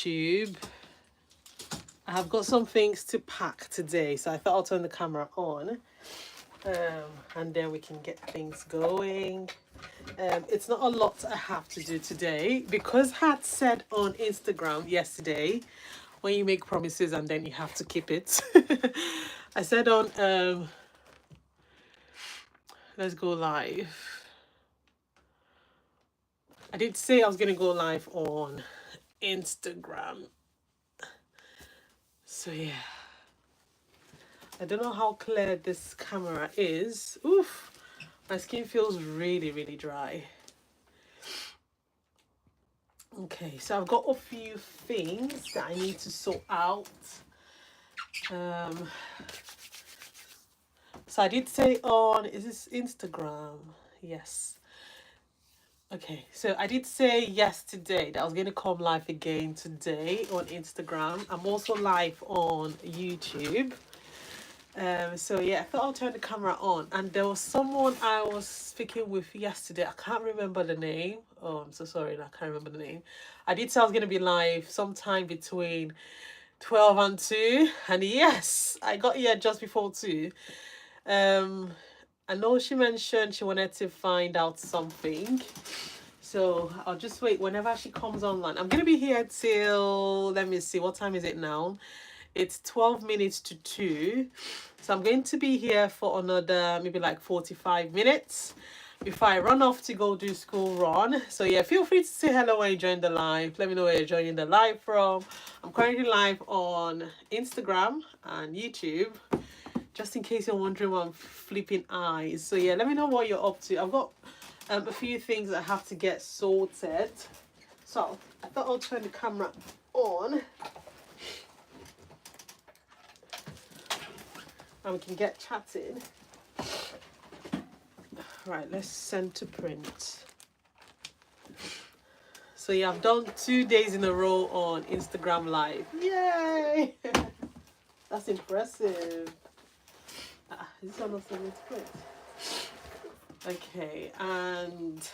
YouTube. I have got some things to pack today, so I thought I'll turn the camera on, and then we can get things going. It's not a lot I have to do today because I had said on Instagram yesterday, when you make promises and then you have to keep it. I said on let's go live. I did say I was gonna go live on Instagram. So yeah. I don't know how clear this camera is. Oof, my skin feels really, really dry. Okay, so I've got a few things that I need to sort out. So I did say on, is this Instagram? Yes. Okay, so I did say yesterday that I was going to come live again today on Instagram. I'm also live on YouTube. So yeah, I thought I'll turn the camera on, and there was someone I was speaking with yesterday. I can't remember the name. Oh, I'm so sorry, I can't remember the name. I did say I was going to be live sometime between 12 and 2, and yes, I got here just before 2. I know she mentioned she wanted to find out something, so I'll just wait whenever she comes online. I'm going to be here till, let me see, what time is it now? It's 12 minutes to 2. So I'm going to be here for another maybe like 45 minutes before I run off to go do school run. So yeah, feel free to say hello when you join the live. Let me know where you're joining the live from. I'm currently live on Instagram and YouTube, just in case you're wondering why I'm flipping eyes. So yeah, let me know what you're up to. I've got a few things I have to get sorted. So I thought I'll turn the camera on, and we can get chatting. Right, let's send to print. So yeah, I've done 2 days in a row on Instagram Live. Yay! That's impressive. Is this one not sending to print? Okay, and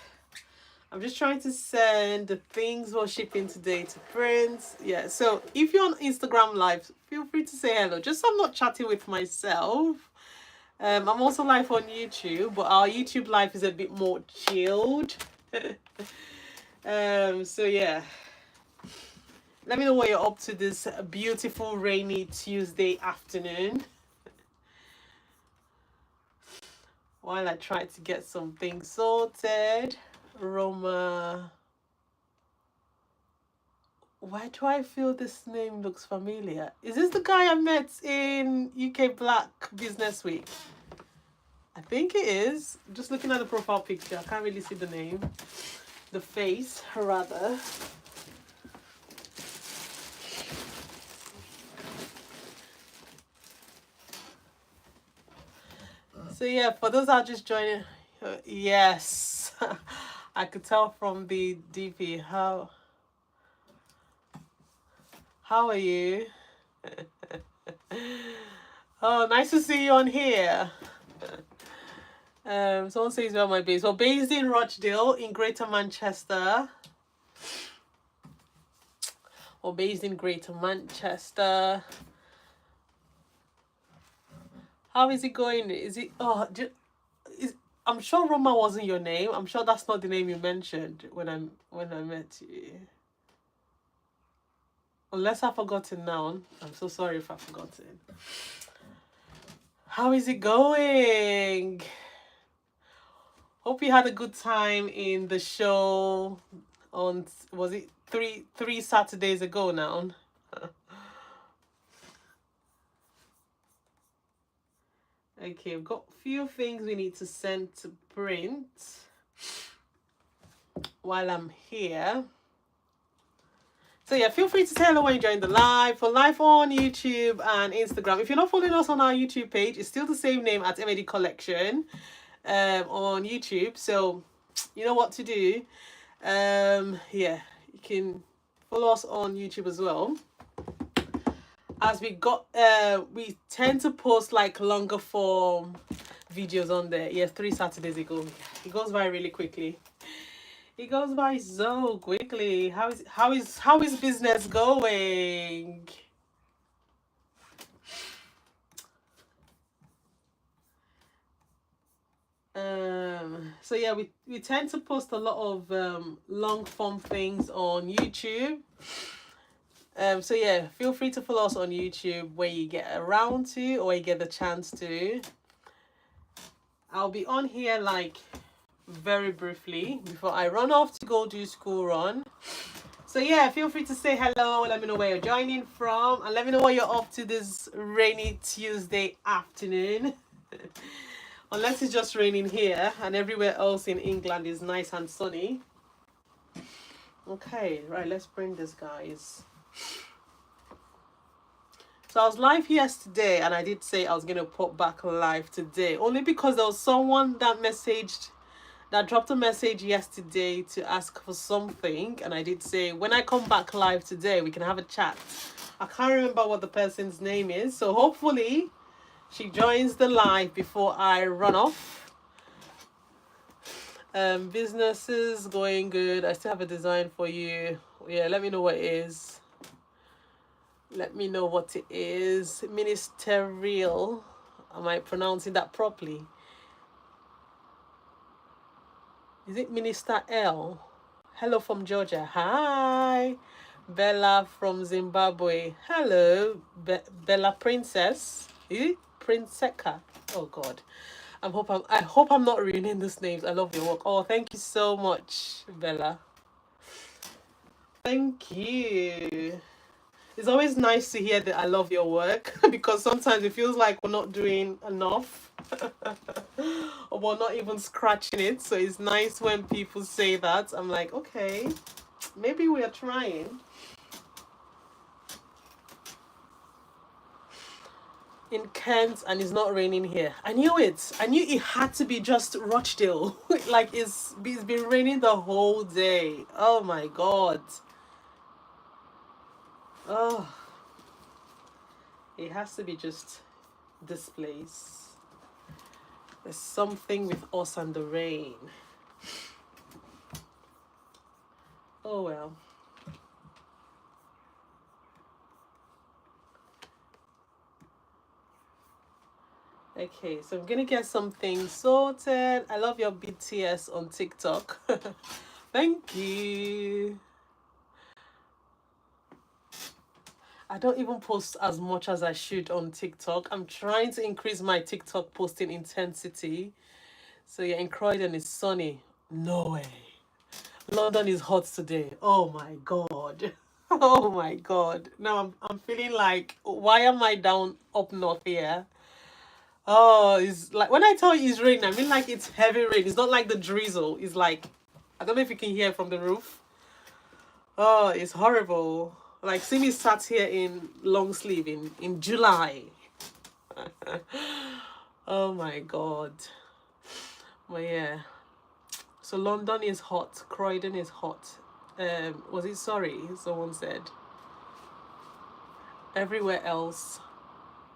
I'm just trying to send the things we're shipping today to print. Yeah, so if you're on Instagram Live, feel free to say hello, just so I'm not chatting with myself. I'm also live on YouTube, but our YouTube live is a bit more chilled. So yeah, let me know what you're up to this beautiful rainy Tuesday afternoon, while I try to get some things sorted. Roma, why do I feel this name looks familiar? Is this the guy I met in UK Black Business Week? I think it is. Just looking at the profile picture, I can't really see the name. The face, rather. So yeah, for those that are just joining, yes, I could tell from the DP. How are you? Oh, nice to see you on here. Someone says where my base. Well, based in Rochdale in Greater Manchester. Or based in Greater Manchester. How is it going? Is it I'm sure Roma wasn't your name. I'm sure that's not the name you mentioned when I met you. Unless I've forgotten now. I'm so sorry if I've forgotten. How is it going? Hope you had a good time in the show on, was it three Saturdays ago now? Okay, we've got a few things we need to send to print while I'm here. So yeah, feel free to say hello when you join the live. For live on YouTube and Instagram. If you're not following us on our YouTube page, it's still the same name at M.A.Dkollection on YouTube. So you know what to do. Yeah, you can follow us on YouTube as well. As we tend to post like longer form videos on there. Yes, 3 Saturdays ago. It goes by really quickly. It goes by so quickly. How is business going? So yeah, we tend to post a lot of long form things on YouTube. So yeah, feel free to follow us on YouTube when you get around to or you get the chance to. I'll be on here like very briefly before I run off to go do school run. So yeah, feel free to say hello. Let me know where you're joining from, and let me know what you're up to this rainy Tuesday afternoon. Unless it's just raining here and everywhere else in England is nice and sunny. Okay, right, let's bring this, guys. So I was live yesterday and I did say I was going to pop back live today, only because there was someone that dropped a message yesterday to ask for something, and I did say when I come back live today we can have a chat. I can't remember what the person's name is, so hopefully she joins the live before I run off. Businesses going good. I still have a design for you. Yeah, let me know what it is. Let me know what it is. Ministerial. Am I pronouncing that properly? Is it Minister L? Hello from Georgia. Hi. Bella from Zimbabwe. Hello, Bella Princess. Is it Prinseka? Oh God. I hope I'm not ruining these names. I love your work. Oh, thank you so much, Bella. Thank you. It's always nice to hear that I love your work because sometimes it feels like we're not doing enough or we're not even scratching it. So it's nice when people say that. I'm like, okay, maybe we are trying. In Kent, and it's not raining here. I knew it. I knew it had to be just Rochdale. Like it's been raining the whole day. Oh my God. Oh, it has to be just this place. There's something with us and the rain. Oh well. Okay, so I'm gonna get something sorted. I love your BTS on TikTok. Thank you. I don't even post as much as I should on TikTok. I'm trying to increase my TikTok posting intensity. So yeah, in Croydon it's sunny. No way. London is hot today. Oh my God. Oh my God. Now I'm feeling like, why am I down up north here? Oh, it's like when I tell you it's rain, I mean like it's heavy rain. It's not like the drizzle. It's like, I don't know if you can hear from the roof. Oh, it's horrible. Like, see me sat here in long sleeve in July. Oh my God. But yeah. So London is hot. Croydon is hot. Was it sorry? Someone said. Everywhere else,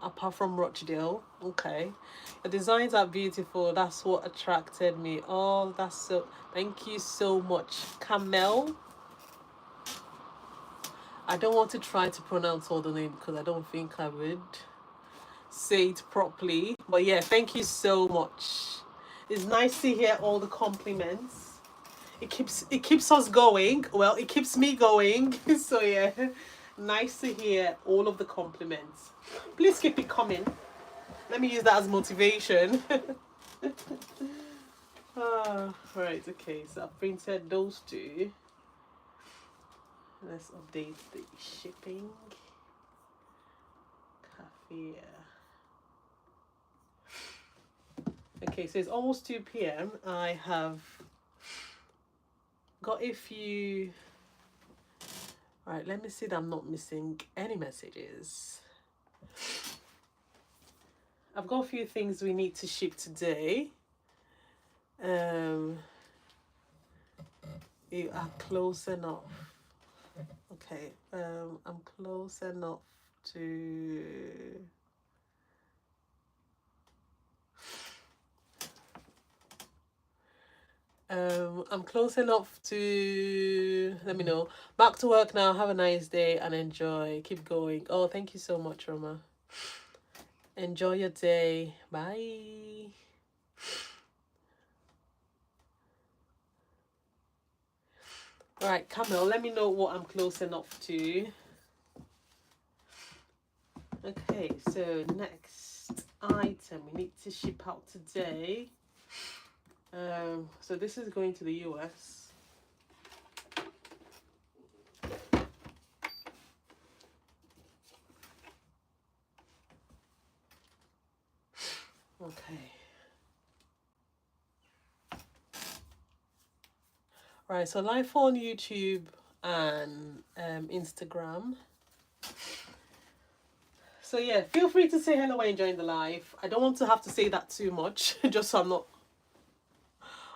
apart from Rochdale. Okay. The designs are beautiful. That's what attracted me. Oh, that's so... Thank you so much. Camel. I don't want to try to pronounce all the name because I don't think I would say it properly. But yeah, thank you so much. It's nice to hear all the compliments. It keeps us going. Well, it keeps me going. So yeah, nice to hear all of the compliments. Please keep it coming. Let me use that as motivation. Right, okay, so I've printed those two. Let's update the shipping. Cafe. Okay, so it's almost 2 p.m. I have got a few. All right, let me see that I'm not missing any messages. I've got a few things we need to ship today. You are close enough. Okay, I'm close enough to... I'm close enough to let me know. Back to work now. Have a nice day and enjoy. Keep going. Oh, thank you so much, Roma. Enjoy your day. Bye. All right, Camille, let me know what I'm close enough to. Okay, so next item we need to ship out today. So this is going to the US. Okay. Right, so live on YouTube and Instagram. So yeah, feel free to say hello when you join the live. I don't want to have to say that too much, just so I'm not.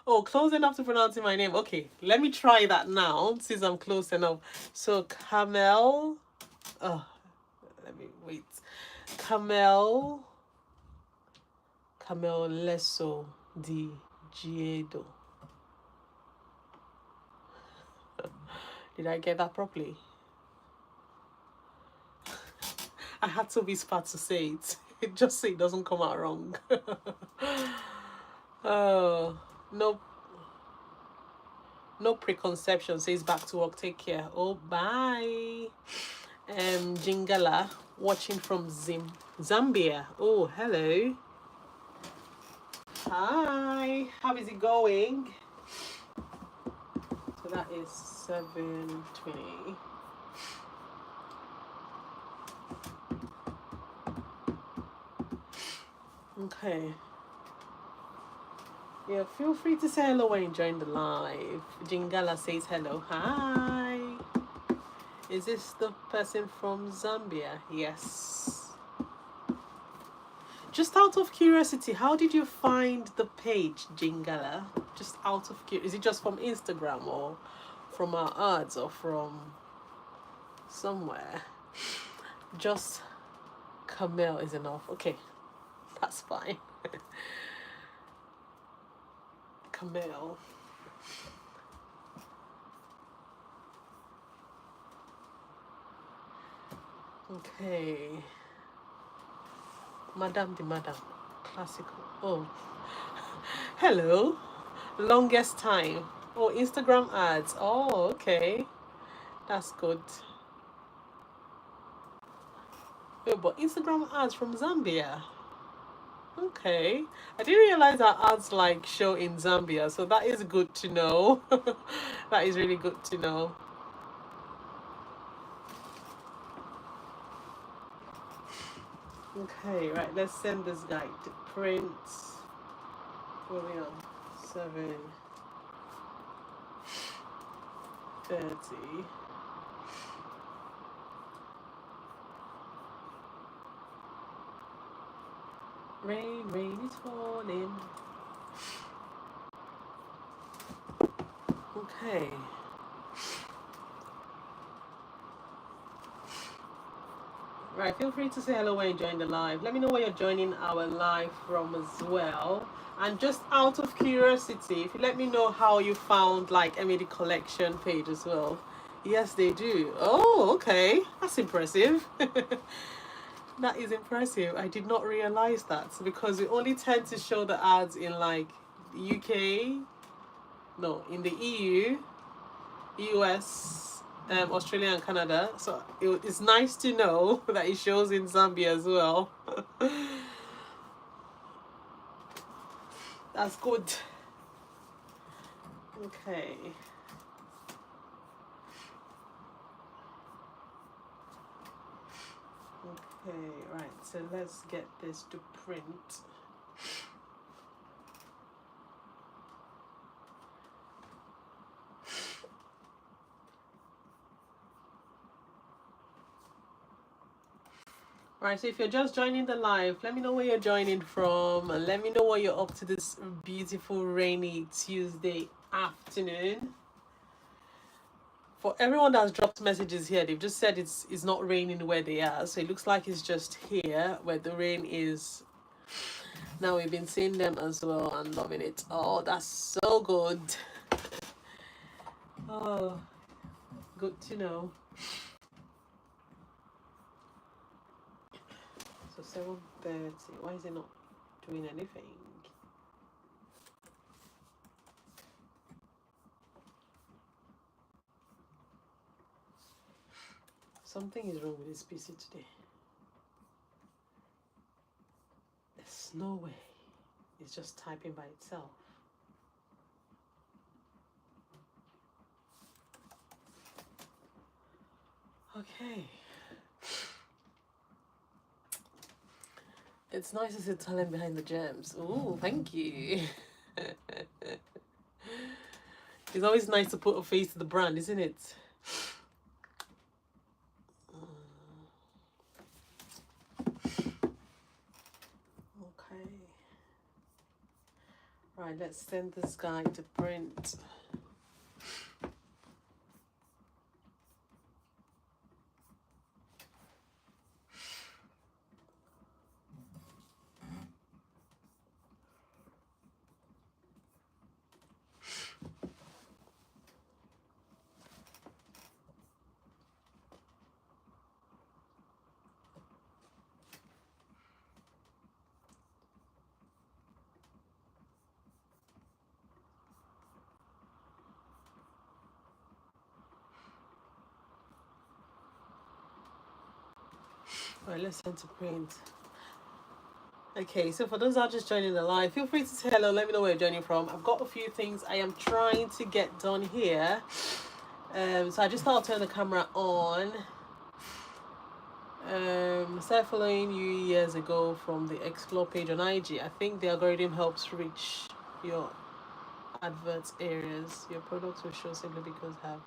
Oh, close enough to pronouncing my name. Okay, let me try that now since I'm close enough. So Camel. Oh, let me wait. Camel. Camel Leso di Giedo. Did I get that properly? I had to whisper to say it. Just so it doesn't come out wrong. Oh, no, no preconception. Says back to work. Take care. Oh, bye. Jingala, watching from Zambia. Oh, hello. Hi. How is it going? So that is 7:20. Okay. Yeah, feel free to say hello when you join the live. Jingala says hello. Hi. Is this the person from Zambia? Yes. Just out of curiosity, how did you find the page, Jingala? Just out of curiosity. Is it just from Instagram or from our ads or from somewhere? Just Camille is enough. Okay, that's fine. Camille. Okay. Madame the Madam. Classical. Oh. Hello. Longest time. Oh, Instagram ads. Oh, okay. That's good. Wait, but Instagram ads from Zambia. Okay. I didn't realize that ads like show in Zambia, so that is good to know. That is really good to know. Okay, right, let's send this guy to print. Where are we on? 7:30. Rain, rain is falling. Okay. Right, feel free to say hello when you join the live. Let me know where you're joining our live from as well. And just out of curiosity, if you let me know how you found like M.A.Dkollection page as well. Yes, they do. Oh, okay. That's impressive. That is impressive. I did not realize that because we only tend to show the ads in like UK, no, in the EU, US, Australia and Canada. So it's nice to know that it shows in Zambia as well. That's good. Okay. Okay, right. So let's get this to print. Right, so if you're just joining the live, let me know where you're joining from and let me know what you're up to this beautiful rainy Tuesday afternoon. For everyone that's dropped messages here, they've just said it's not raining where they are, so it looks like it's just here where the rain is Now we've been seeing them as well and loving it. Oh, that's so good. Oh, good to know. So 7:30. Why is it not doing anything? Something is wrong with this PC today. There's no way. It's just typing by itself. Okay. It's nice to see talent behind the gems. Oh, thank you. It's always nice to put a face to the brand, isn't it? Okay. Right, let's send this guy to print. Right, let's send to print. Okay, so for those that are just joining the live, feel free to say hello. Let me know where you're joining from. I've got a few things I am trying to get done here. So I just thought I'll turn the camera on. Started following you years ago from the Explore page on IG. I think the algorithm helps reach your adverts areas. Your products will show simply because have.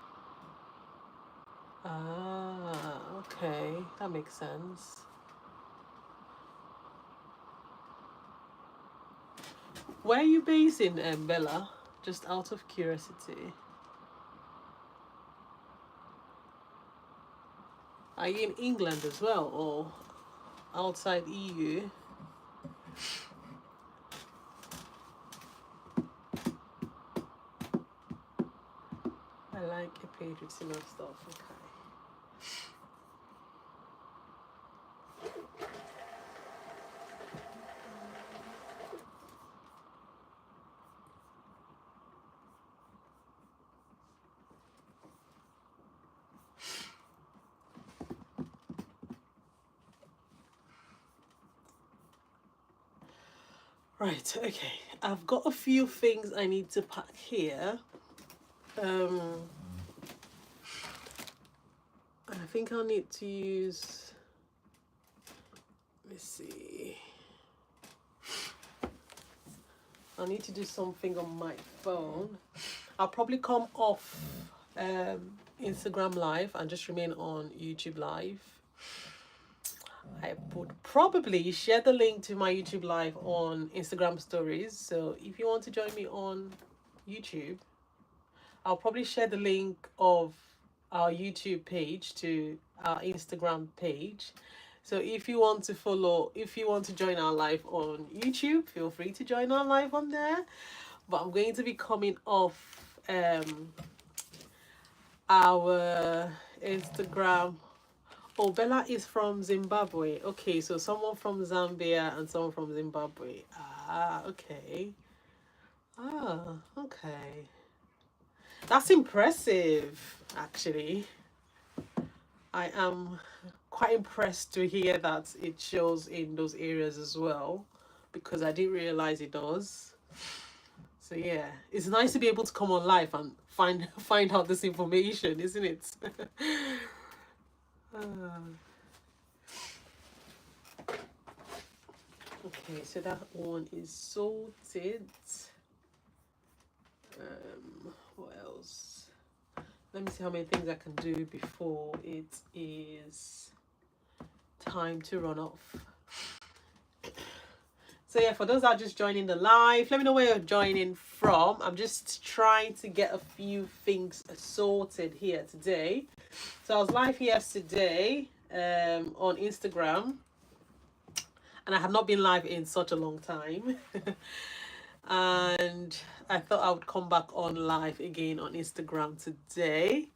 Ah, okay, that makes sense. Where are you based in, Bella? Just out of curiosity. Are you in England as well or outside EU? I like a page with similar stuff. Okay. Right, okay. I've got a few things I need to pack here. And I think I'll need to use, let me see. I need to do something on my phone. I'll probably come off Instagram Live and just remain on YouTube Live. I would probably share the link to my YouTube Live on Instagram Stories. So if you want to join me on YouTube, I'll probably share the link of our YouTube page to our Instagram page. So if you want to follow, if you want to join our live on YouTube, feel free to join our live on there. But I'm going to be coming off our Instagram. Oh, Bella is from Zimbabwe. Okay, so someone from Zambia and someone from Zimbabwe. Ah, okay. Ah, okay. That's impressive, actually. I am quite impressed to hear that it shows in those areas as well, because I didn't realize it does. So yeah, it's nice to be able to come on live and find out this information, isn't it? Okay, so that one is sorted. What else? Let me see how many things I can do before it is time to run off. So yeah, for those that are just joining the live, let me know where you're joining from. I'm just trying to get a few things sorted here today. So I was live yesterday on Instagram. and I had not been live in such a long time. And I thought I would come back on live again on Instagram today.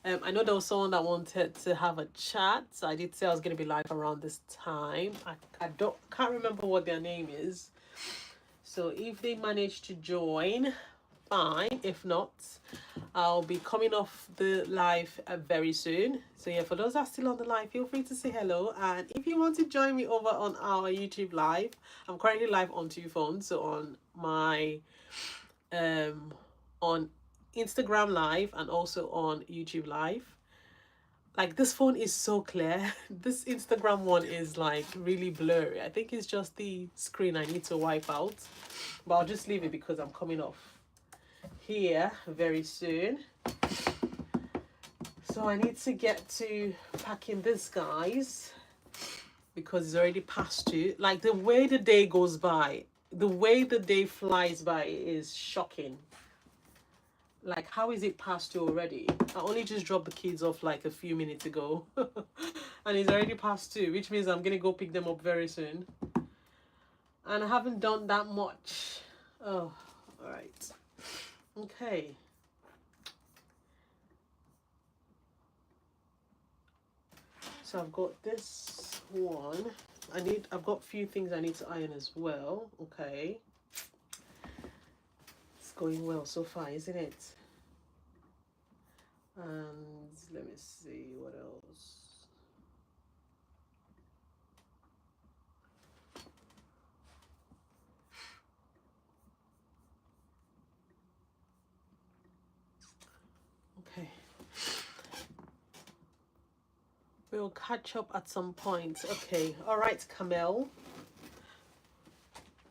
I know there was someone that wanted to have a chat, so I did say I was going to be live around this time. I can't remember what their name is. So if they manage to join, fine. If not, I'll be coming off the live very soon. So yeah, for those that are still on the live, feel free to say hello. And if you want to join me over on our YouTube live, I'm currently live on 2 phones. So on my on Instagram live and also on YouTube live. Like, this phone is so clear. This Instagram one is like really blurry. I think it's just the screen I need to wipe out. But I'll just leave it because I'm coming off here very soon. So I need to get to packing this, guys, because it's already past 2. Like, the way the day goes by, the way the day flies by is shocking. Like, how is it past 2 already? I only just dropped the kids off like a few minutes ago. And it's already past 2, which means I'm going to go pick them up very soon. And I haven't done that much. Oh, all right. Okay. So I've got this one. I've got a few things I need to iron as well. Okay. It's going well so far, isn't it? And let me see what else. Okay. We'll catch up at some point. Okay. All right, Camille.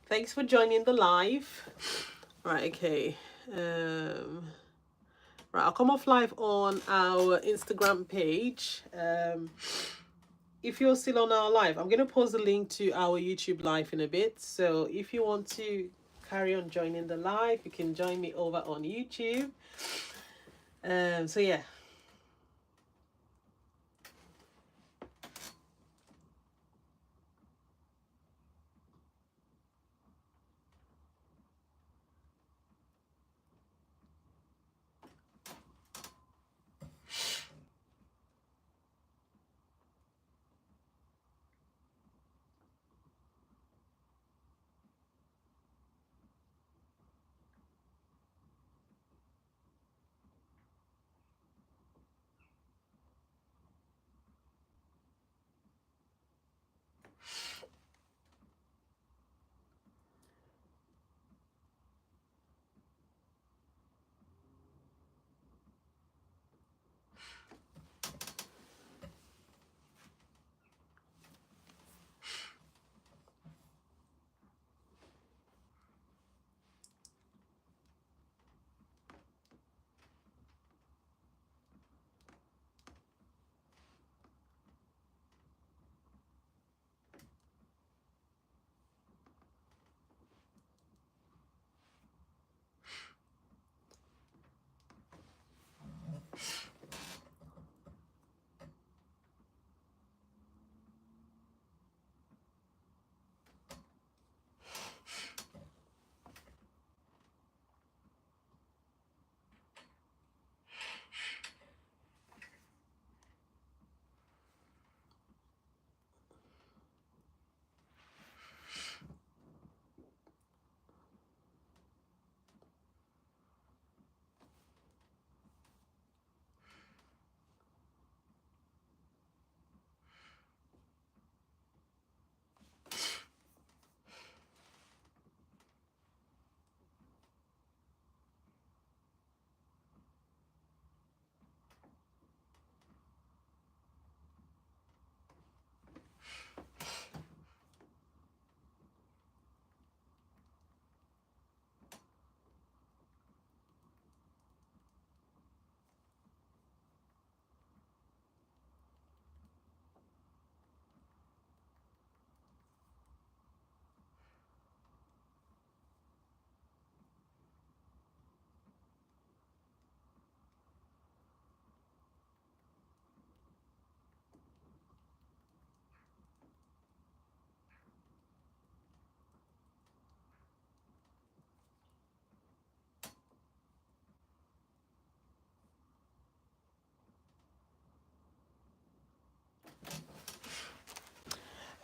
Thanks for joining the live. Right, okay. Right, I'll come off live on our Instagram page. If you're still on our live, I'm going to post the link to our YouTube live in a bit. So if you want to carry on joining the live, you can join me over on YouTube. So yeah.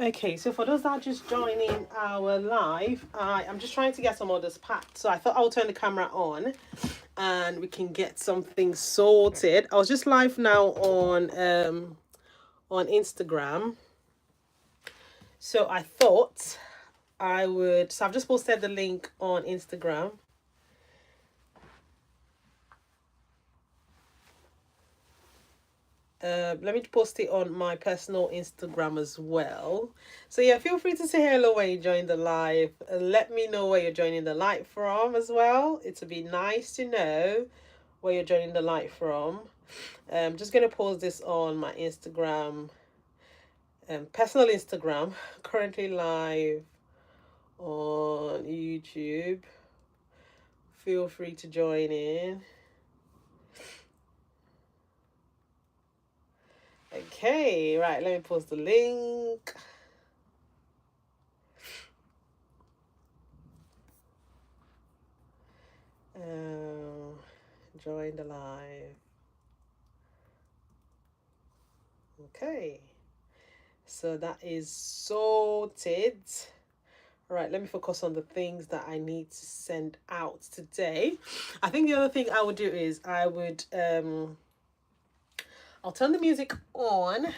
Okay, so for those that are just joining our live, I'm just trying to get some others packed. So I thought I'll turn the camera on and we can get something sorted. I was just live now on Instagram. So I thought I would, so I've just posted the link on Instagram. Let me post it on my personal Instagram as well. So yeah, feel free to say hello when you join the live. Let me know where you're joining the live from as well. It would be nice to know where you're joining the live from. I'm just gonna post this on my Instagram, personal Instagram. Currently live on YouTube. Feel free to join in. Okay, right, let me post the link. Join the live. Okay, so that is sorted. All right, let me focus on the things that I need to send out today. I think the other thing I would do is I'll turn the music on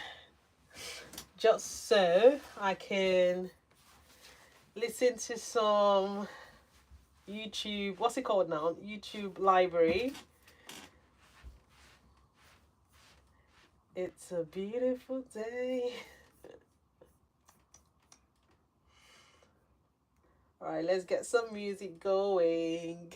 just so I can listen to some YouTube, what's it called now? YouTube library. It's a beautiful day. All right, let's get some music going.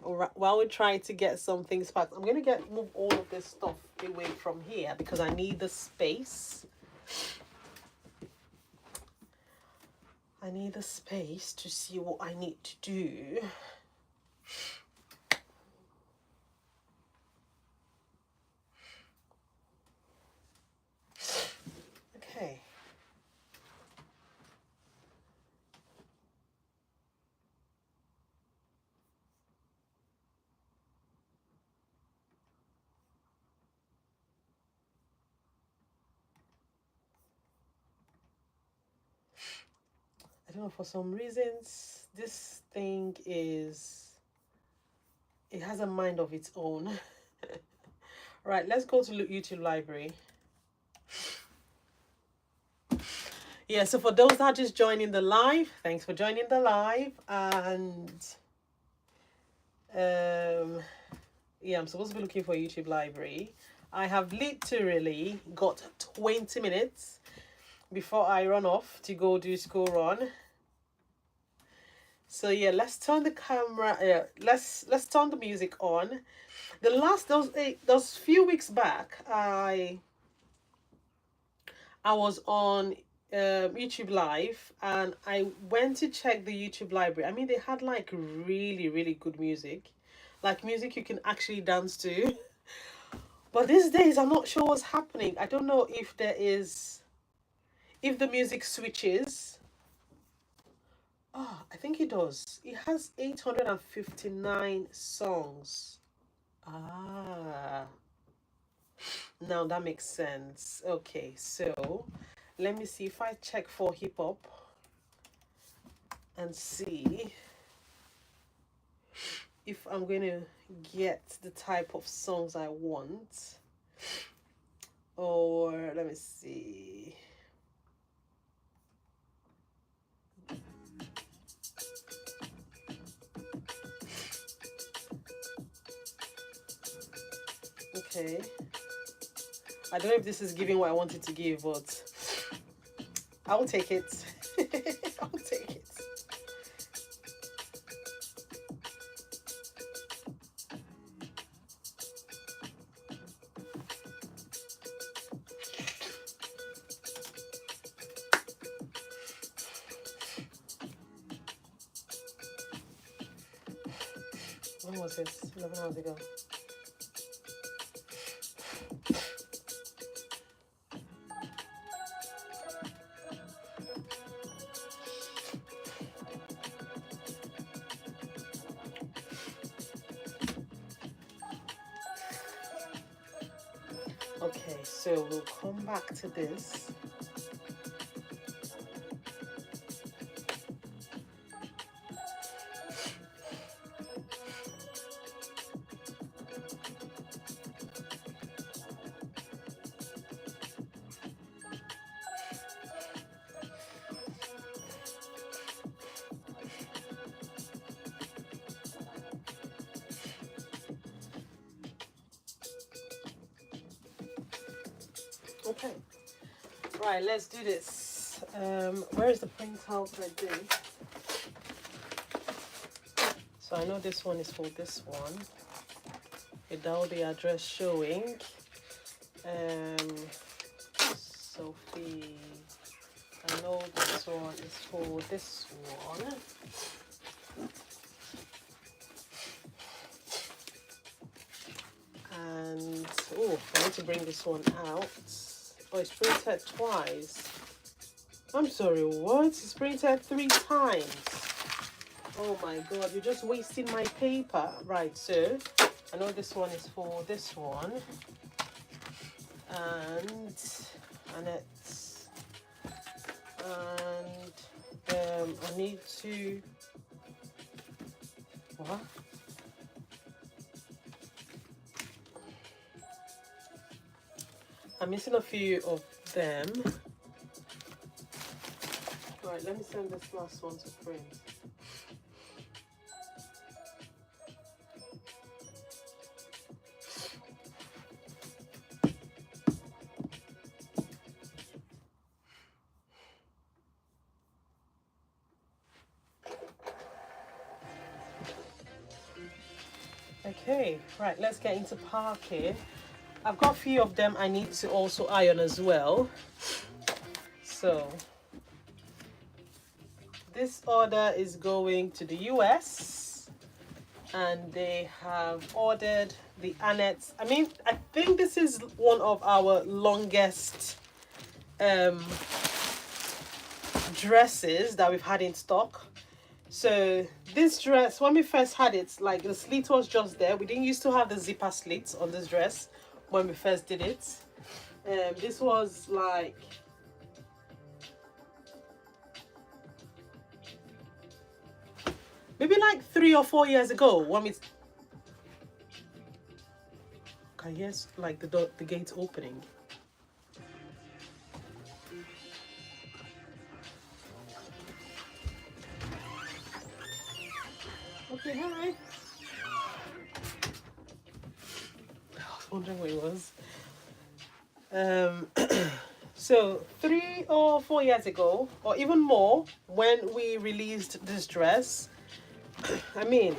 All right, while we're trying to get some things packed, I'm gonna move all of this stuff away from here because I need the space. I need the space to see what I need to do. Okay. I don't know, for some reasons, this thing it has a mind of its own. Right, let's go to YouTube library. Yeah, so for those that are just joining the live, thanks for joining the live. And yeah, I'm supposed to be looking for YouTube library. I have literally got 20 minutes before I run off to go do school run. So yeah, let's turn the camera. Let's turn the music on. The last those few weeks back, I was on YouTube live and I went to check the YouTube library. I mean, they had like really good music, like music you can actually dance to. But these days, I'm not sure what's happening. I don't know if if the music switches. Oh, I think it does. It has 859 songs. Ah, now that makes sense. Okay, so let me see if I check for hip hop and see if I'm going to get the type of songs I want. Or let me see. Okay. I don't know if this is giving what I wanted to give, but I'll take it. I'll take it. When was this? 11 hours ago. Okay, so we'll come back to this. Okay, right, let's do this. Where is the printout I did? So I know this one is for this one, without the address showing. Sophie, I know this one is for this one. And, oh, I need to bring this one out. Oh, it's printed twice. I'm sorry, what? It's printed 3 times. Oh my god, you're just wasting my paper. Right, so I know this one is for this one. And it's, and I need to, what? I'm missing a few of them. Right, let me send this last one to print. Okay, right, let's get into parking. I've got a few of them I need to also iron as well. So this order is going to the US and they have ordered the Annette. I mean, I think this is one of our longest dresses that we've had in stock. So this dress, when we first had it, like the slit was just there. We didn't used to have the zipper slits on this dress when we first did it. This was like, maybe like 3 or 4 years ago when we, I guess, like the gate opening. Okay, hi. I was wondering where he was. So 3 or 4 years ago, or even more, when we released this dress, I mean,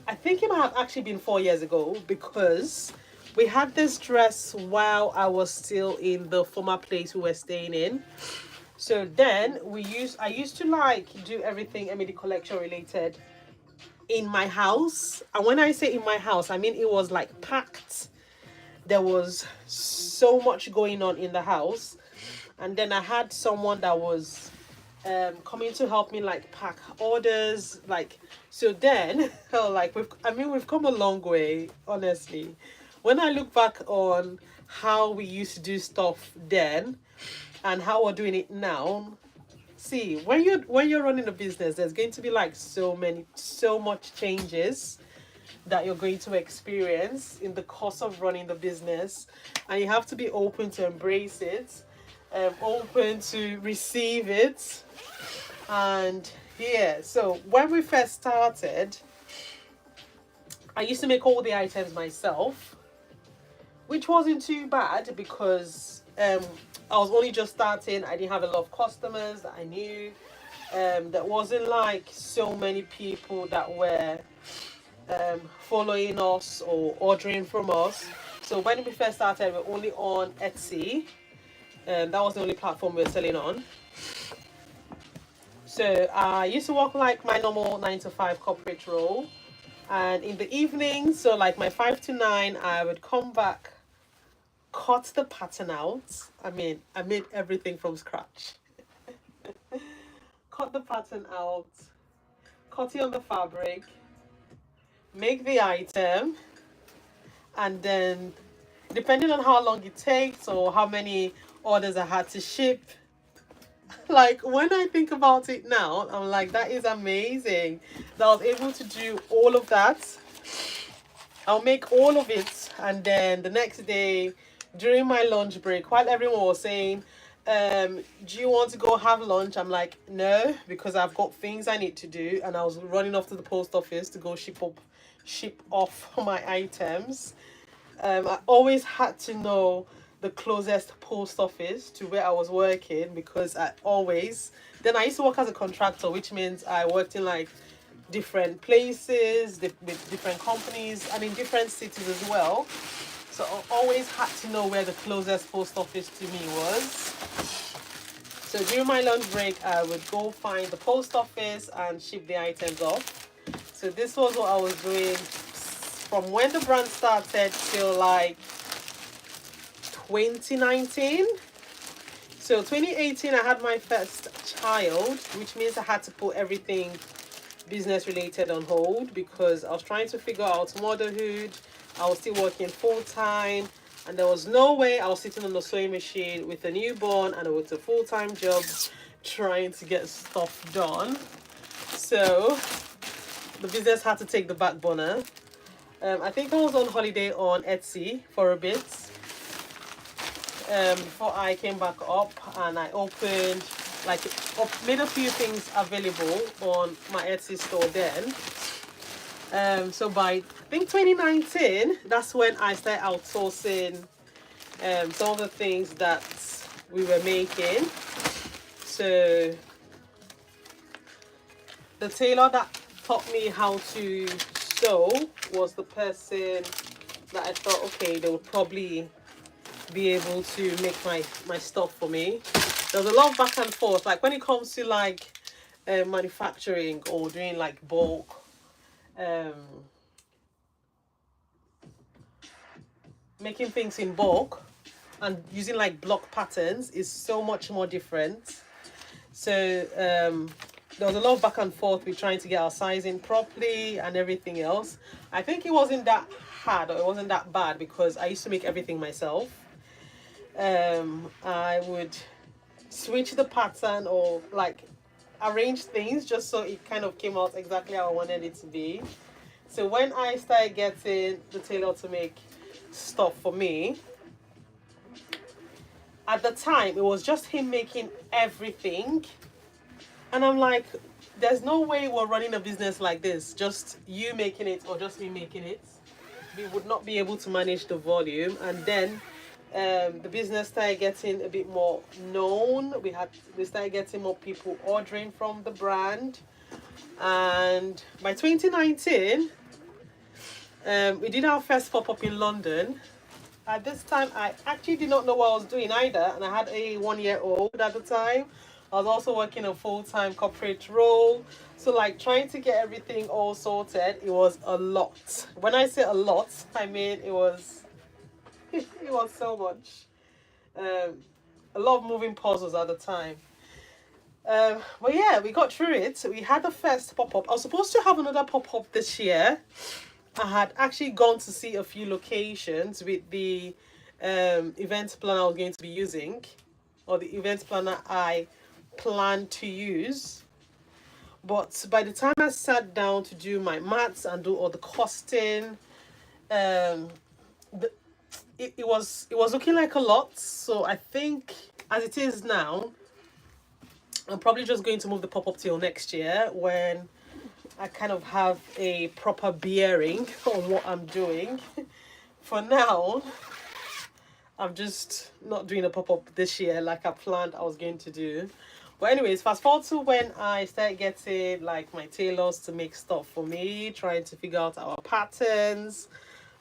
I think it might have actually been 4 years ago, because we had this dress while I was still in the former place we were staying in. So then I used to like do everything M.A.Dkollection related in my house. And when I say in my house, I mean it was like packed. There was so much going on in the house. And then I had someone that was coming to help me like pack orders, like, so then like we've come a long way, honestly. When I look back on how we used to do stuff then and how we're doing it now, see, when you're running a business, there's going to be like so much changes that you're going to experience in the course of running the business, and you have to be open to embrace it, open to receive it. And yeah, so when we first started, I used to make all the items myself, which wasn't too bad because I was only just starting. I didn't have a lot of customers that I knew. There wasn't like so many people that were following us or ordering from us. So when we first started, we were only on Etsy. That was the only platform we were selling on. So I used to work like my normal 9 to 5 corporate role. And in the evening, so like my 5 to 9, I would come back, cut the pattern out. I mean, I made everything from scratch. Cut the pattern out, cut it on the fabric, make the item, and then depending on how long it takes or how many orders I had to ship. Like when I think about it now, I'm like, that is amazing that I was able to do all of that. I'll make all of it, and then the next day during my lunch break, while everyone was saying, do you want to go have lunch? I'm like, no, because I've got things I need to do, and I was running off to the post office to go ship off my items. I always had to know the closest post office to where I was working, because then I used to work as a contractor, which means I worked in like different places with different companies and in different cities as well. So I always had to know where the closest post office to me was. So during my lunch break, I would go find the post office and ship the items off. So this was what I was doing from when the brand started till like 2019. So 2018, I had my first child, which means I had to put everything business related on hold because I was trying to figure out motherhood. I was still working full time, and there was no way I was sitting on the sewing machine with a newborn and with a full time job trying to get stuff done. So the business had to take the back burner. I think I was on holiday on Etsy for a bit before I came back up, and I opened made a few things available on my Etsy store then. So by I think 2019, that's when I started outsourcing some of the things that we were making. So the tailor that taught me how to sew was the person that I thought, okay, they would probably be able to make my stuff for me. There's a lot of back and forth. Like when it comes to like manufacturing or doing like bulk, making things in bulk and using like block patterns is so much more different. So there was a lot of back and forth with trying to get our sizing properly and everything else. I think it wasn't that hard, or it wasn't that bad, because I used to make everything myself. I would switch the pattern or like arrange things just so it kind of came out exactly how I wanted it to be. So when I started getting the tailor to make stuff for me, at the time it was just him making everything, and I'm like, there's no way we're running a business like this, just you making it or just me making it. We would not be able to manage the volume. And then the business started getting a bit more known. We started getting more people ordering from the brand, and by 2019, we did our first pop-up in London. At this time, I actually did not know what I was doing either, and I had a 1-year-old at the time. I was also working a full-time corporate role. So like trying to get everything all sorted, it was a lot. When I say a lot, I mean it was it was so much. A lot of moving puzzles at the time. But yeah, we got through it. We had the first pop-up. I was supposed to have another pop-up this year. I had actually gone to see a few locations with the event planner I was going to be using, or the event planner I planned to use. But by the time I sat down to do my maths and do all the costing, um, it was looking like a lot. So I think as it is now, I'm probably just going to move the pop up till next year when I kind of have a proper bearing on what I'm doing. For now, I'm just not doing a pop up this year like I planned I was going to do. But anyways, fast forward to when I started getting like my tailors to make stuff for me, trying to figure out our patterns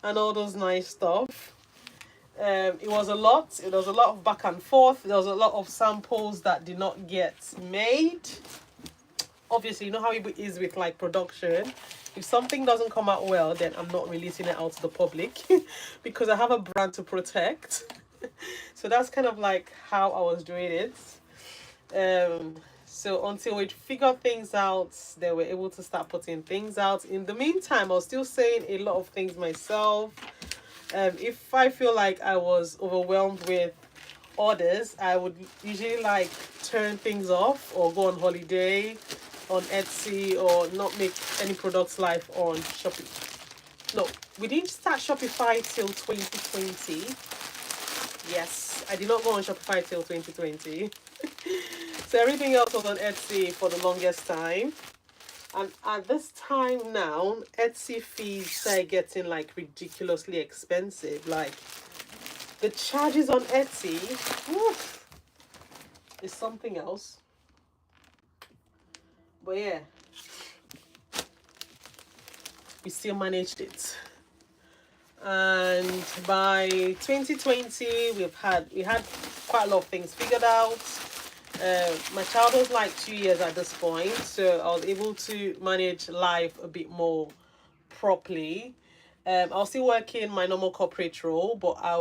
and all those nice stuff. It was a lot. It was a lot of back and forth. There was a lot of samples that did not get made. Obviously, you know how it is with like production. If something doesn't come out well, then I'm not releasing it out to the public because I have a brand to protect. So that's kind of like how I was doing it. So until we figured things out, they were able to start putting things out. In the meantime, I was still saying a lot of things myself. If I feel like I was overwhelmed with orders, I would usually like turn things off or go on holiday on Etsy or not make any products live on Shopee. No, we didn't start Shopify till 2020. Yes, I did not go on Shopify till 2020. So everything else was on Etsy for the longest time. And at this time now, Etsy fees start getting like ridiculously expensive. Like the charges on Etsy, woof, is something else. But yeah, we still managed it. And by 2020, we had quite a lot of things figured out. My child was like 2 years at this point, so I was able to manage life a bit more properly. I was still working my normal corporate role, but I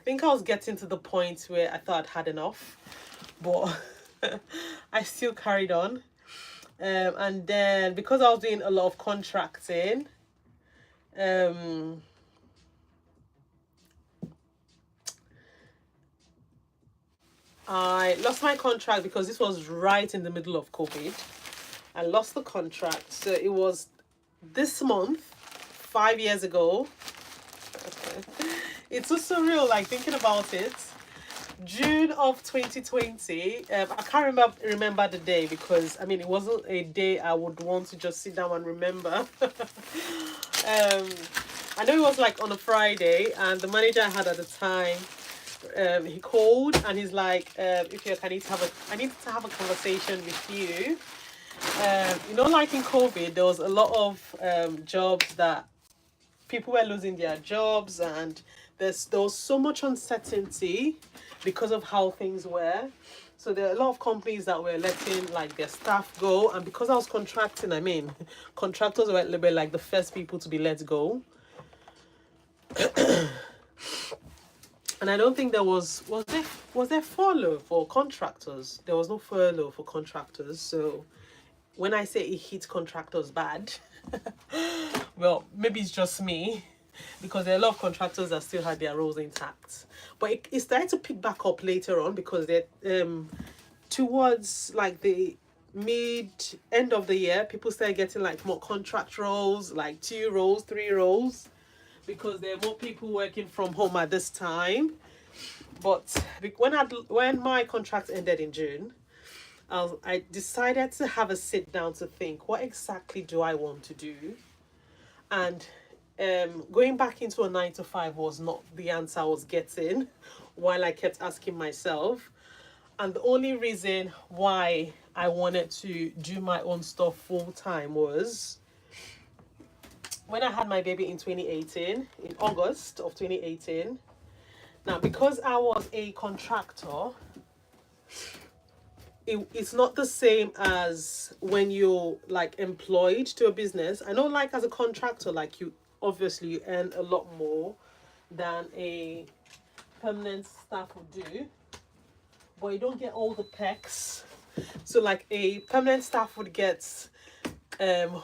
think I was getting to the point where I thought I'd had enough, but I still carried on. And then because I was doing a lot of contracting, I lost my contract because this was right in the middle of COVID. I lost the contract. So it was this month, 5 years ago. It's so surreal, like thinking about it. June of 2020. I can't remember the day because I mean it wasn't a day I would want to just sit down and remember. I know it was like on a Friday, and the manager I had at the time, he called and he's like, "If you, I need to have a conversation with you." Like in COVID, there was a lot of jobs that people were losing their jobs, and there was so much uncertainty because of how things were. So there are a lot of companies that were letting like their staff go, and because I was contracting, I mean, contractors were a little bit like the first people to be let go. And I don't think there was there furlough for contractors. There was no furlough for contractors. So when I say it hit contractors bad, well, maybe it's just me, because there are a lot of contractors that still had their roles intact. But it started to pick back up later on because they towards like the end of the year, people started getting like more contract roles, like 2 roles, 3 roles, because there are more people working from home at this time. But when my contract ended in June, I decided to have a sit down to think, what exactly do I want to do? And going back into a 9 to 5 was not the answer I was getting, while I kept asking myself. And the only reason why I wanted to do my own stuff full time was when I had my baby in 2018, in August of 2018. Now, because I was a contractor, it's not the same as when you're like employed to a business. I know, like as a contractor, like you earn a lot more than a permanent staff would do, but you don't get all the perks. So like a permanent staff would get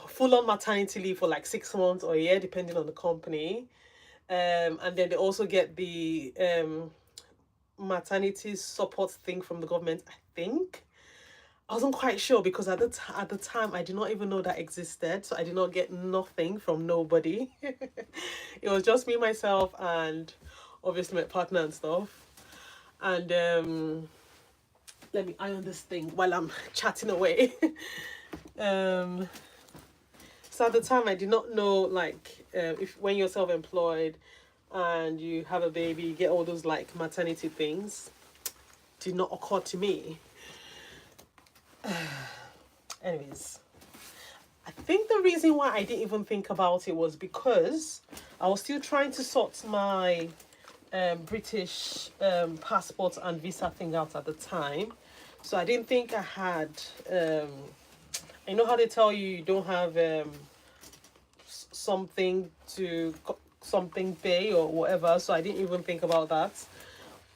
full on maternity leave for like 6 months or a year, depending on the company. And then they also get the maternity support thing from the government, I think. I wasn't quite sure because at the time I did not even know that existed, so I did not get nothing from nobody. It was just me, myself, and obviously my partner and stuff. And let me iron this thing while I'm chatting away. So at the time I did not know, like, if when you're self-employed and you have a baby, you get all those like maternity things. Did not occur to me. Anyways, I think the reason why I didn't even think about it was because I was still trying to sort my British passport and visa thing out at the time. So I didn't think I had, you know how they tell you don't have something pay or whatever. So I didn't even think about that.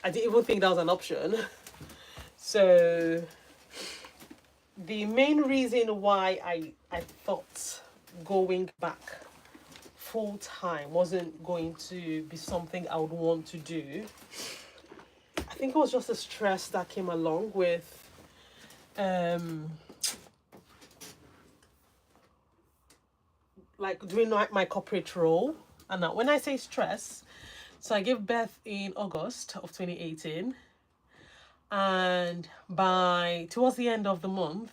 I didn't even think that was an option. So the main reason why I thought going back full time wasn't going to be something I would want to do. I think it was just the stress that came along with like doing my corporate role. And now when I say stress, so I gave birth in August of 2018, and by towards the end of the month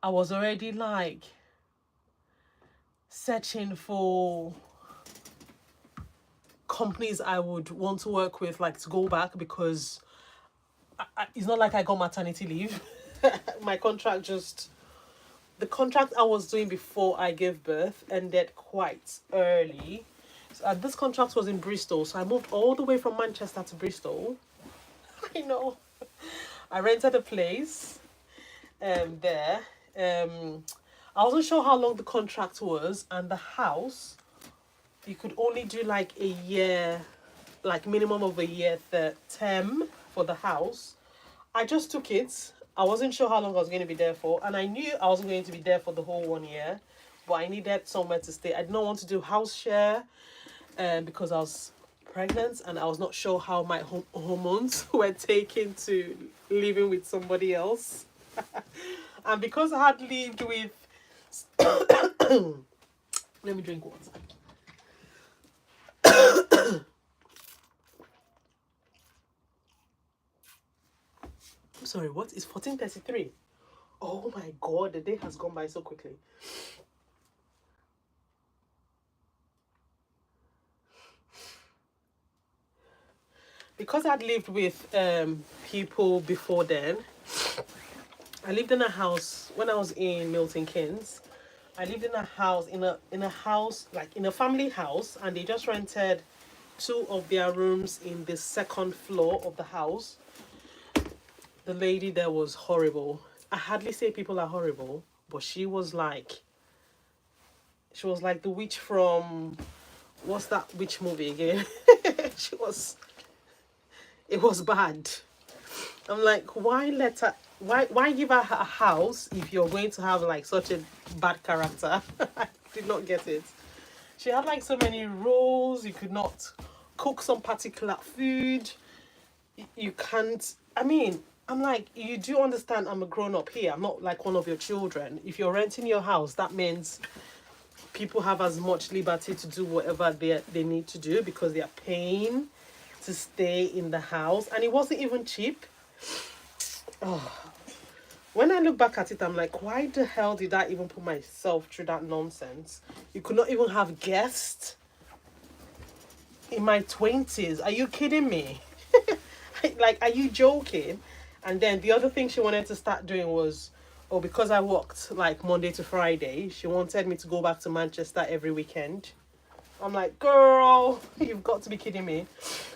I was already like searching for companies I would want to work with, like to go back, because it's not like I got maternity leave. My contract just, the contract I was doing before I gave birth ended quite early. So, this contract was in Bristol, so I moved all the way from Manchester to Bristol. I know. I rented a place there. I wasn't sure how long the contract was, and the house, you could only do like a year, like minimum of a year term for the house. I just took it. I wasn't sure how long I was going to be there for, and I knew I wasn't going to be there for the whole 1 year, but I needed somewhere to stay. I did not want to do house share because I was pregnant and I was not sure how my hormones were taken to living with somebody else. And because I had lived with let me drink water. I'm sorry, what is 14:33? Oh my god, the day has gone by so quickly. Because I'd lived with people before then, I lived in a house when I was in Milton Keynes. I lived in a house, in a house, like in a family house, and they just rented 2 of their rooms in the second floor of the house. The lady there was horrible. I hardly say people are horrible, but she was like the witch from, what's that witch movie again? It was bad. I'm like, why give her a house if you're going to have like such a bad character? I did not get it. She had like so many rules. You could not cook some particular food. You can't, I mean, I'm like, you do understand I'm a grown up here. I'm not like one of your children. If you're renting your house, that means people have as much liberty to do whatever they need to do because they are paying to stay in the house. And it wasn't even cheap. Oh. When I look back at it, I'm like, why the hell did I even put myself through that nonsense? You could not even have guests in my 20s. Are you kidding me? Like, are you joking? And then the other thing she wanted to start doing was, oh, because I worked like Monday to Friday, she wanted me to go back to Manchester every weekend. I'm like, girl, you've got to be kidding me.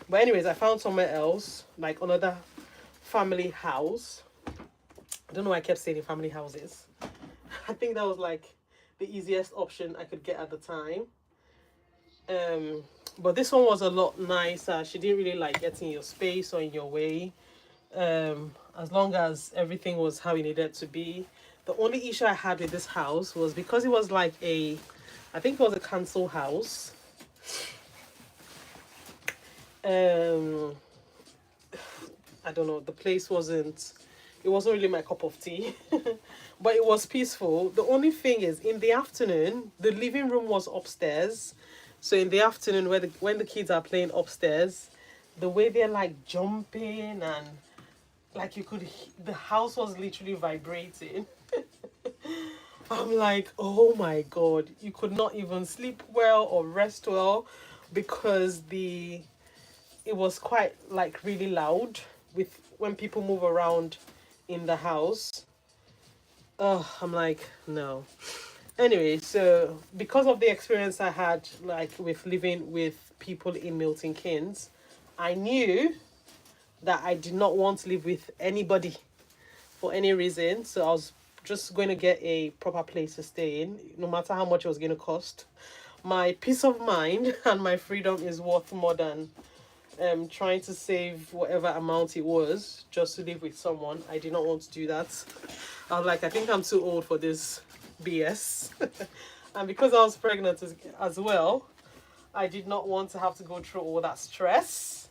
But anyways, I found somewhere else, like another family house. I don't know why I kept saying family houses. I think that was like the easiest option I could get at the time. But this one was a lot nicer. She didn't really like getting your space or in your way. As long as everything was how it needed to be. The only issue I had with this house was because it was like I think it was a council house. I don't know, the place wasn't really my cup of tea. But it was peaceful. The only thing is, in the afternoon, the living room was upstairs. So in the afternoon, when the kids are playing upstairs, the way they're like jumping and like the house was literally vibrating. I'm like, oh my god, you could not even sleep well or rest well because it was quite like really loud with when people move around in the house. I'm like, no. Anyway, so because of the experience I had like with living with people in Milton Keynes, I knew that I did not want to live with anybody for any reason. So I was just going to get a proper place to stay in, no matter how much it was going to cost. My peace of mind and my freedom is worth more than trying to save whatever amount it was just to live with someone. I did not want to do that. I was like, I think I'm too old for this BS. And because I was pregnant as well, I did not want to have to go through all that stress.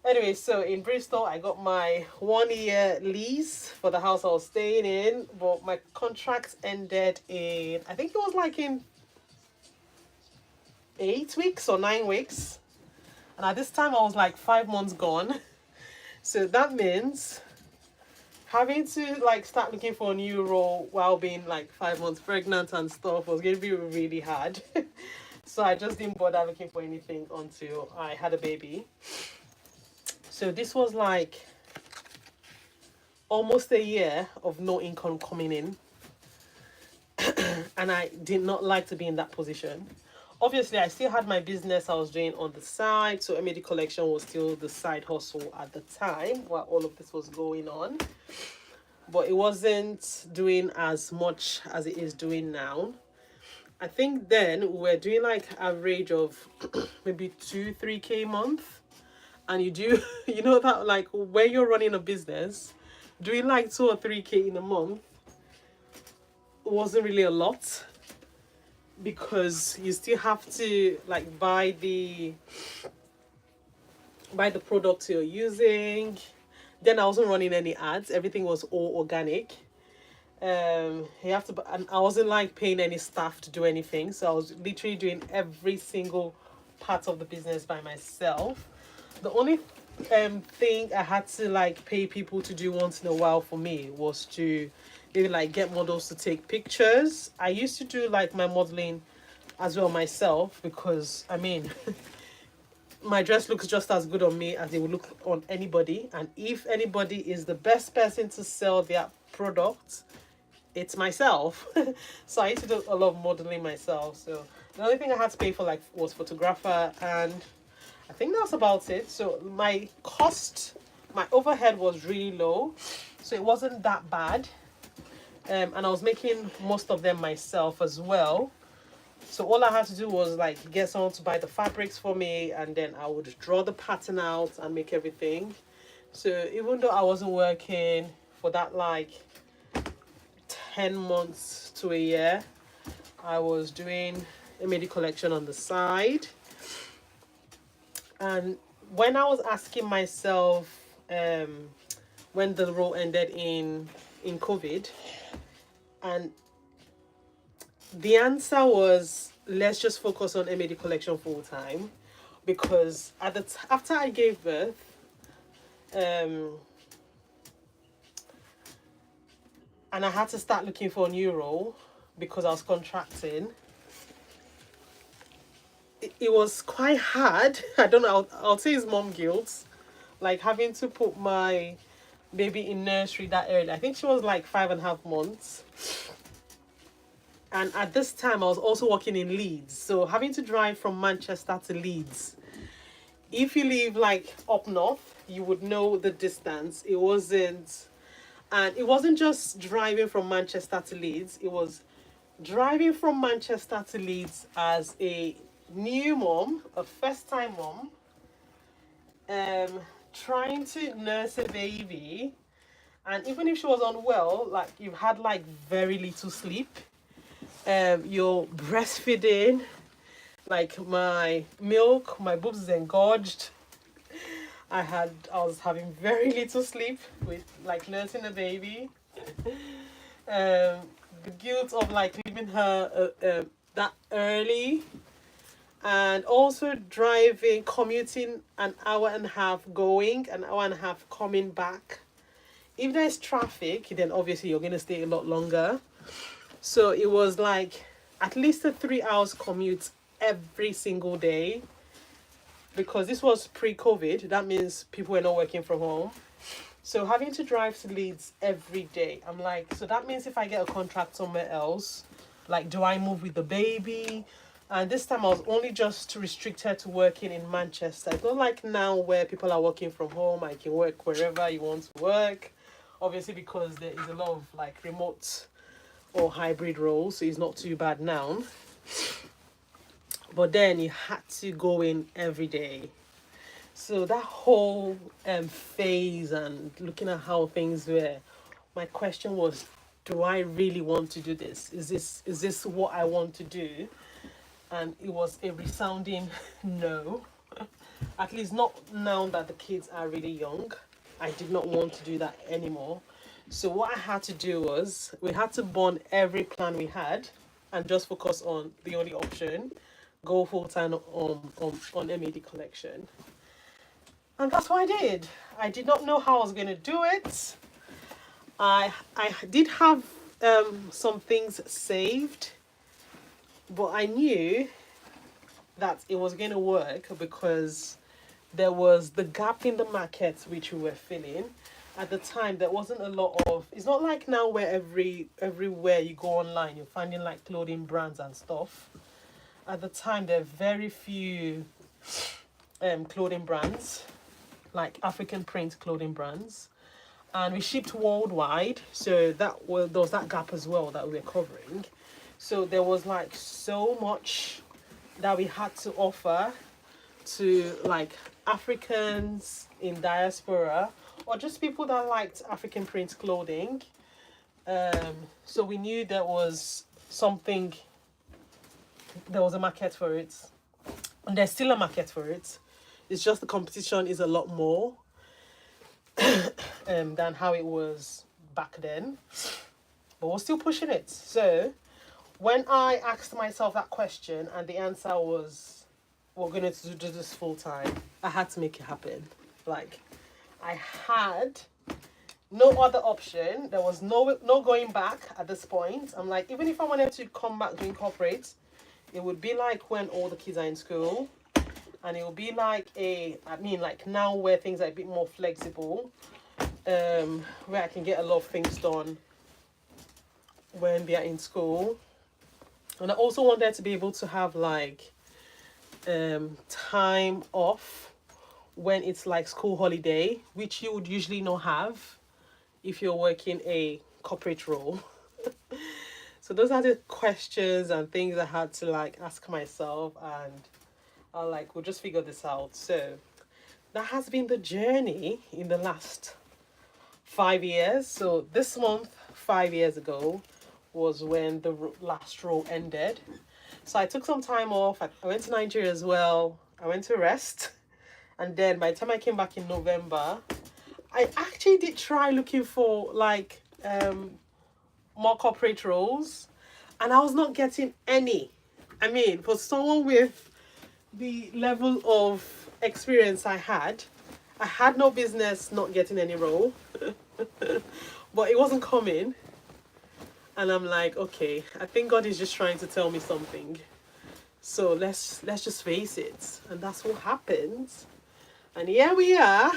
Anyway, so in Bristol, I got my 1 year lease for the house I was staying in, but my contract ended in, I think it was like in 8 weeks or 9 weeks. And at this time, I was like 5 months gone. So that means having to like start looking for a new role while being like 5 months pregnant and stuff was going to be really hard. So I just didn't bother looking for anything until I had a baby. So this was like almost a year of no income coming in. And I did not like to be in that position. Obviously, I still had my business I was doing on the side. So M.A.Dkollection was still the side hustle at the time while all of this was going on. But it wasn't doing as much as it is doing now. I think then we were doing like average of maybe 2-3K a month. And you do, you know that like when you're running a business, doing like 2 or 3K in a month wasn't really a lot, because you still have to like buy the products you're using. Then I wasn't running any ads, everything was all organic. You have to, and I wasn't like paying any staff to do anything, so I was literally doing every single part of the business by myself. The only thing I had to like pay people to do once in a while for me was to maybe like get models to take pictures. I used to do like my modeling as well myself, because I mean my dress looks just as good on me as it would look on anybody, and if anybody is the best person to sell their product, it's myself. So I used to do a lot of modeling myself. So the only thing I had to pay for like was photographer, and I think that's about it. So my overhead was really low, so it wasn't that bad. And I was making most of them myself as well. So all I had to do was like get someone to buy the fabrics for me, and then I would draw the pattern out and make everything. So even though I wasn't working for that like 10 months to a year, I was doing M.A.Dkollection on the side. And when I was asking myself when the role ended in COVID, and the answer was, let's just focus on M.A.Dkollection full time, because after I gave birth, and I had to start looking for a new role because I was contracting. It was quite hard. I don't know. I'll say it's mom guilt, like having to put my baby in nursery that early. I think she was like 5.5 months. And at this time, I was also working in Leeds. So having to drive from Manchester to Leeds. If you live like up north, you would know the distance. It wasn't just driving from Manchester to Leeds. It was driving from Manchester to Leeds as a new mom, a first-time mom, trying to nurse a baby. And even if she was unwell, like you've had like very little sleep. You're breastfeeding, like my boobs is engorged. I was having very little sleep with like nursing a baby. The guilt of like leaving her that early, and also commuting an hour and a half going, an hour and a half coming back. If there's traffic, then obviously you're going to stay a lot longer. So it was like at least a 3 hours commute every single day, because this was pre-COVID. That means people were not working from home. So having to drive to Leeds every day, I'm like, so that means if I get a contract somewhere else, like, do I move with the baby? And this time I was only just restricted to working in Manchester. It's not like now where people are working from home. I can work wherever you want to work. Obviously, because there is a lot of like remote or hybrid roles, so it's not too bad now. But then you had to go in every day. So that whole phase and looking at how things were, my question was, do I really want to do this? Is this what I want to do? And it was a resounding no. At least not now that the kids are really young. I did not want to do that anymore. So what I had to do was we had to burn every plan we had and just focus on the only option, go full time on M.A.Dkollection. And that's what I did. I did not know how I was going to do it. I did have some things saved, but I knew that it was going to work because there was the gap in the market which we were filling. At the time, there wasn't a lot of. It's not like now where everywhere you go online, you're finding like clothing brands and stuff. At the time, there are very few clothing brands, like African print clothing brands, and we shipped worldwide. So there was that gap as well that we were covering. So there was like so much that we had to offer to like Africans in diaspora or just people that liked African print clothing. So we knew there was a market for it. And there's still a market for it. It's just the competition is a lot more than how it was back then. But we're still pushing it. So when I asked myself that question and the answer was, we're going to do this full time, I had to make it happen. Like, I had no other option. There was no going back at this point. I'm like, even if I wanted to come back doing corporate, it would be like when all the kids are in school. And it will be like like now where things are a bit more flexible, where I can get a lot of things done when they are in school. And I also wanted to be able to have like time off when it's like school holiday, which you would usually not have if you're working a corporate role. So those are the questions and things I had to like ask myself, and I like, we'll just figure this out. So that has been the journey in the last 5 years. So this month, 5 years ago, was when the last role ended. So I took some time off. I went to Nigeria as well. I went to rest. And then by the time I came back in November, I actually did try looking for like more corporate roles. And I was not getting any. I mean, for someone with the level of experience I had no business not getting any role. But it wasn't coming. And I'm like, okay, I think God is just trying to tell me something. So let's just face it. And that's what happened. And here we are,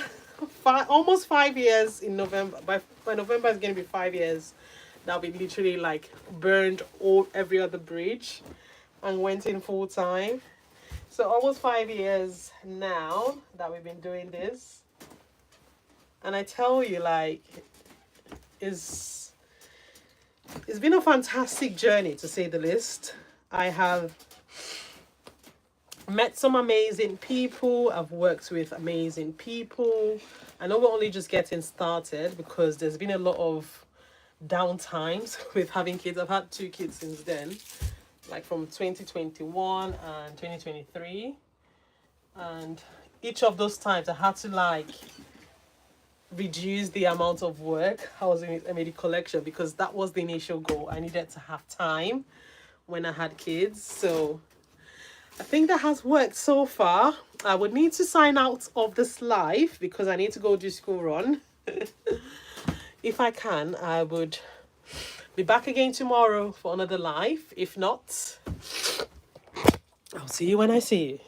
almost 5 years in November. By November, it's going to be 5 years that we literally like burned every other bridge and went in full time. So almost 5 years now that we've been doing this. And I tell you, like, it's been a fantastic journey, to say the least. I have met some amazing people. I've worked with amazing people. I know we're only just getting started because there's been a lot of downtimes with having kids. I've had 2 kids since then, like from 2021 and 2023. And each of those times I had to like reduce the amount of work I was doing with M.A.Dkollection because that was the initial goal. I needed to have time when I had kids. So I think that has worked so far. I would need to sign out of this live because I need to go do school run. If I can, I would be back again tomorrow for another live. If not, I'll see you when I see you.